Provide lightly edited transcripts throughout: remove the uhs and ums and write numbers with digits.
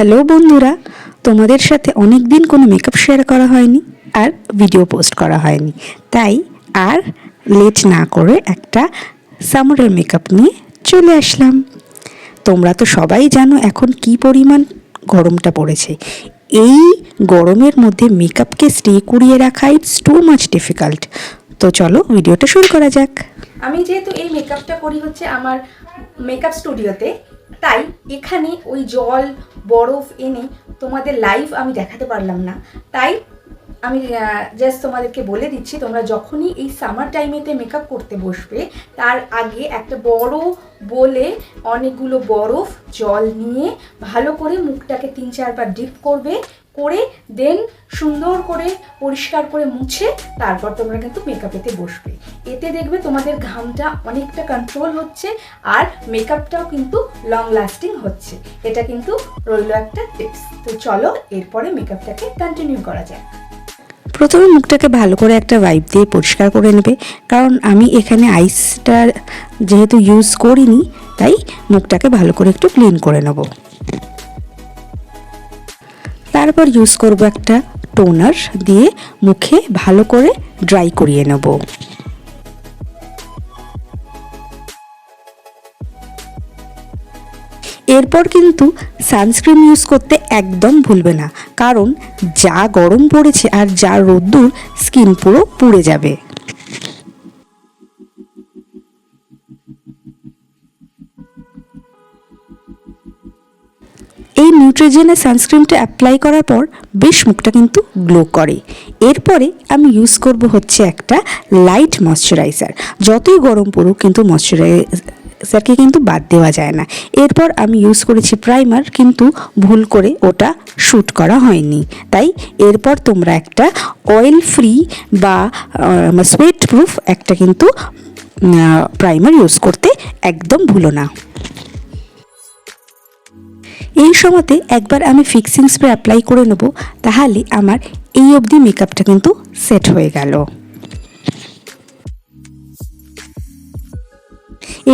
Hello বন্ধুরা, তোমাদের সাথে অনেক দিন কোনো মেকআপ শেয়ার করা হয়নি আর ভিডিও পোস্ট করা হয়নি, তাই আর লেট না করে একটা সামারের মেকআপ নিয়ে চলে আসলাম। তোমরা তো সবাই জানো এখন কি পরিমাণ গরমটা পড়েছে। এই গরমের মধ্যে মেকআপকে স্টে করিয়ে রাখা ইটস টু মাচ ডিফিকাল্ট। তো চলো ভিডিওটা শুরু করা যাক। আমি যেহেতু এই মেকআপটা করি হচ্ছে আমার মেকআপ স্টুডিওতে, তাই এখানে ওই জল বরফ এনে তোমাদের লাইভ আমি দেখাতে পারলাম না। তাই আমি জাস্ট তোমাদেরকে বলে দিচ্ছি, তোমরা যখনই এই সামার টাইমেতে মেকআপ করতে বসবে তার আগে একটা বড় বলে অনেকগুলো বরফ জল নিয়ে ভালো করে মুখটাকে 3-4 বার ডিপ করবে, করে দেন সুন্দর করে পরিষ্কার করে মুছে তারপর তোমরা কিন্তু মেকআপেতে বসবে। এতে দেখবে তোমাদের ঘামটা অনেকটা কন্ট্রোল হচ্ছে আর মেকআপটাও কিন্তু লং লাস্টিং হচ্ছে। এটা কিন্তু রইল একটা টিপস। তো চলো এরপরে মেকআপটাকে কন্টিনিউ করা যায়। প্রথমে মুখটাকে ভালো করে একটা ওয়াইপ দিয়ে পরিষ্কার করে নেবে, কারণ আমি এখানে আইসটা যেহেতু ইউজ করিনি তাই মুখটাকে ভালো করে একটু ক্লিন করে নেব। তারপর ইউজ করব একটা টোনার দিয়ে মুখে ভালো করে ড্রাই করিয়ে নেব। এরপর কিন্তু সানস্ক্রিন ইউজ করতে একদম ভুলবে না, কারণ যা গরম পড়েছে আর যা রোদ্দুর, স্কিন পুরো পুড়ে যাবে। এই নিউট্রিজেনা সানস্ক্রিনটা অ্যাপ্লাই করার পর বেশ মুখটা কিন্তু গ্লো করে। এরপরে আমি ইউজ করব হচ্ছে একটা লাইট ময়শ্চারাইজার। যতই গরম পড়ুক কিন্তু ময়শ্চারাইজারকে কিন্তু বাদ দেওয়া যায় না। এরপর আমি ইউজ করেছি প্রাইমার, কিন্তু ভুল করে ওটা শ্যুট করা হয়নি। তাই এরপর তোমরা একটা অয়েল ফ্রি বা সোয়েট প্রুফ একটা কিন্তু প্রাইমার ইউজ করতে একদম ভুলো না। এই সময়তে একবার আমি ফিক্সিং স্প্রে অ্যাপ্লাই করে নেব, তাহলে আমার এই অবধি মেকআপটা কিন্তু সেট হয়ে গেল।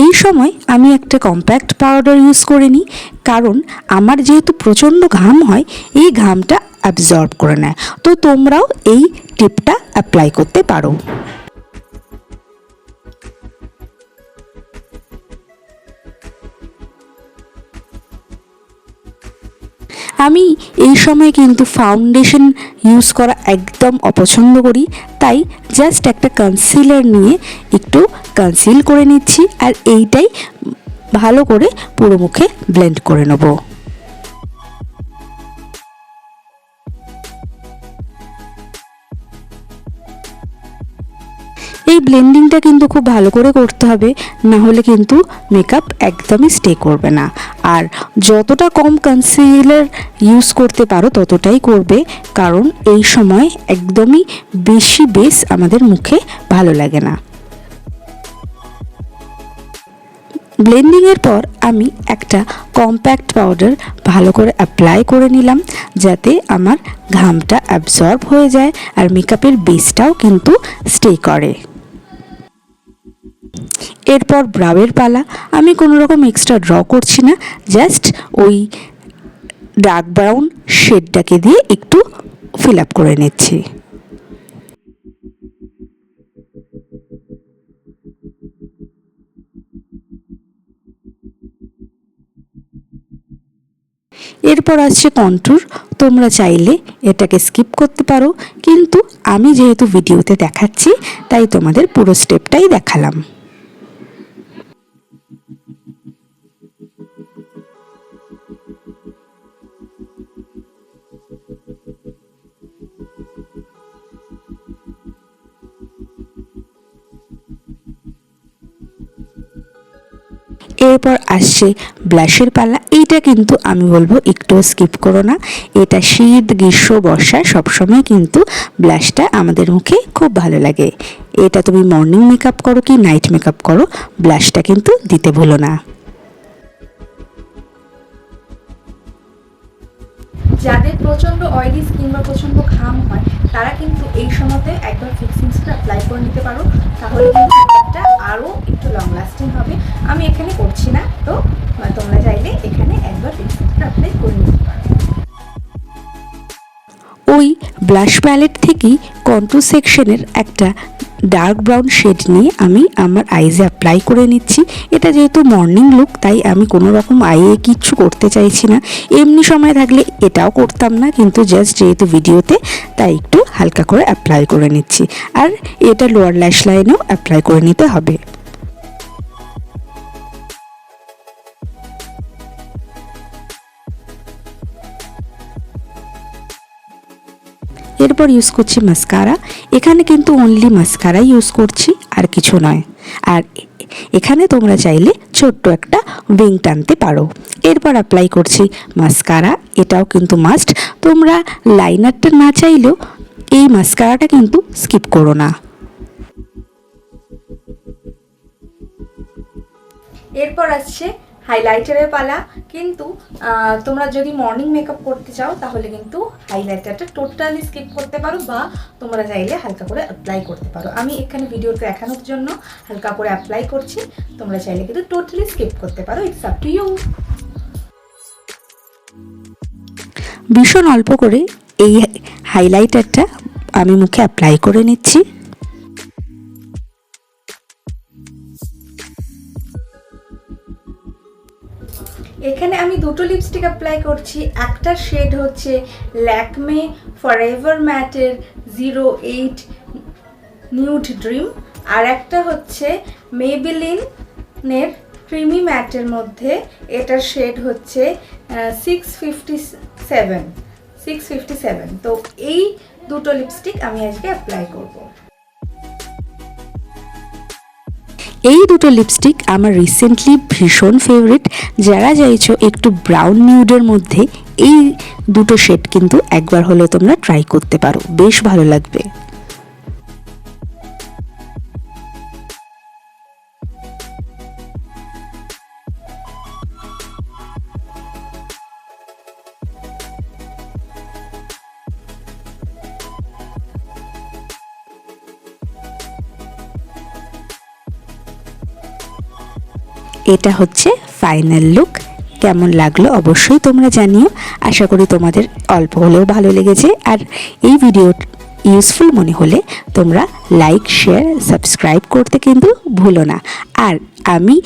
এই সময় আমি একটা কম্প্যাক্ট পাউডার ইউজ করে নিই, কারণ আমার যেহেতু প্রচণ্ড ঘাম হয়, এই ঘামটা অ্যাবজর্ব করে নেয়। তো তোমরাও এই টিপটা অ্যাপ্লাই করতে পারো। আমি এই সময় কিন্তু ফাউন্ডেশন ইউজ করা একদম অপছন্দ করি, তাই জাস্ট একটা কনসিলার নিয়ে একটু কনসিল করে নিচ্ছি আর এইটাই ভালো করে পুরো মুখে ব্লেন্ড করে নেব। এই ব্লেন্ডিংটা কিন্তু খুব ভালো করে করতে হবে, না হলে কিন্তু মেকআপ একদমই স্টে করবে না। আর যতটা কম কনসিলার ইউজ করতে পারো ততটাই করবে, কারণ এই সময় একদমই বেশি বেস আমাদের মুখে ভালো লাগে না। ব্লেন্ডিংয়ের পর আমি একটা কম্প্যাক্ট পাউডার ভালো করে অ্যাপ্লাই করে নিলাম, যাতে আমার ঘামটা অ্যাবজর্ব হয়ে যায় আর মেকআপের বেসটাও কিন্তু স্টে করে। এরপর ব্রাউয়ের পালা। আমি কোনো রকম এক্সট্রা ড্র করছি না, জাস্ট ওই ডার্ক ব্রাউন শেডটাকে দিয়ে একটু ফিল আপ করে নিচ্ছি। এরপর আসছে কন্ট্যুর। তোমরা চাইলে এটাকে স্কিপ করতে পারো, কিন্তু আমি যেহেতু ভিডিওতে দেখাচ্ছি তাই তোমাদের পুরো স্টেপটাই দেখালাম। এরপর আসছে ব্লাশের পালা। এইটা কিন্তু আমি বলবো একটু স্কিপ করো না। এটা শীত, গ্রীষ্ম, বর্ষায় সবসময় কিন্তু ব্লাশটা আমাদের মুখে খুব ভালো লাগে। এটা তুমি মর্নিং মেকআপ করো কি নাইট মেকআপ করো, ব্লাশটা কিন্তু দিতে ভুলো না। যাদের প্রচণ্ড অয়েলি স্কিন বা প্রচণ্ড ঘাম হয় তারা কিন্তু এই সময়তে একবার ফিক্সিং স্প্রে অ্যাপ্লাই করে নিতে পারো, তাহলে কিন্তু মেকআপটা আরও একটু লং লাস্টিং হবে। আমি এখানে করছি না, তো তোমরা চাইলে এখানে একবার ফিক্সিং স্প্রে অ্যাপ্লাই করে নিতে পারো। ওই ব্লাশ প্যালেট থেকেই কন্ট্রোল সেকশনের একটা ডার্ক ব্রাউন শেড নিয়ে আমি আমার আইজে অ্যাপ্লাই করে নিচ্ছি। এটা যেহেতু মর্নিং লুক, তাই আমি কোনো রকম আইয়ে কিচ্ছু করতে চাইছি না। এমনি সময় থাকলে এটাও করতাম না, কিন্তু জাস্ট যেহেতু ভিডিওতে, তাই একটু হালকা করে অ্যাপ্লাই করে নিচ্ছি। আর এটা লোয়ার ল্যাশ লাইনেও অ্যাপ্লাই করে নিতে হবে। এরপর ইউজ করছি মাস্কারা। এখানে কিন্তু অনলি মাস্কারা ইউজ করছি, আর কিছু নয়। আর এখানে তোমরা চাইলে ছোট্ট একটা উইং টানতে পারো। এরপর অ্যাপ্লাই করছি মাস্কারা। এটাও কিন্তু মাস্ট। তোমরা লাইনারটা না চাইলেও এই মাস্কারাটা কিন্তু স্কিপ করো না। এরপর আসছে হাইলাইটারের পালা। কিন্তু তোমরা যদি মর্নিং মেকআপ করতে চাও তাহলে কিন্তু হাইলাইটারটা টোটালি স্কিপ করতে পারো, বা তোমরা চাইলে হালকা করে অ্যাপ্লাই করতে পারো। আমি এখানে ভিডিওতে দেখানোর জন্য হালকা করে অ্যাপ্লাই করছি, তোমরা চাইলে কিন্তু টোটালি স্কিপ করতে পারো। It's up to you. ভীষণ অল্প করে এই হাইলাইটারটা আমি মুখে অ্যাপ্লাই করে নিচ্ছি। এখানে আমি দুটো লিপস্টিক অ্যাপ্লাই করছি। একটা শেড হচ্ছে ল্যাকমে ফরএভার ম্যাটের 08 নিউড ড্রিম, আর একটা হচ্ছে মেবেলিনের ক্রিমি ম্যাটের মধ্যে। এটার শেড হচ্ছে 657। তো এই দুটো লিপস্টিক আমি আজকে অ্যাপ্লাই করব। এই দুটো লিপস্টিক আমার রিসেন্টলি ভীষণ ফেভারিট। যারা চাইছো একটু ব্রাউন নিউডের মধ্যে, এই দুটো শেড কিন্তু একবার হলেও তোমরা ট্রাই করতে পারো, বেশ ভালো লাগবে। এটা হচ্ছে ফাইনাল লুক। কেমন লাগলো অবশ্যই তোমরা জানিও। আশা করি তোমাদের অল্প হলেও ভালো লেগেছে। আর এই ভিডিও ইউজফুল মনে হলে তোমরা লাইক, শেয়ার, সাবস্ক্রাইব করতে কিন্তু ভুলো না। আর আমি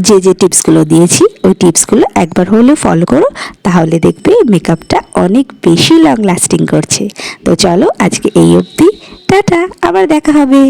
যে যে টিপসগুলো দিয়েছি ওই টিপসগুলো একবার হলেও ফলো করো, তাহলে দেখবে মেকআপটা অনেক বেশি লং লাস্টিং করছে। তো চলো আজকে এই অবধি, টাটা, আবার দেখা হবে।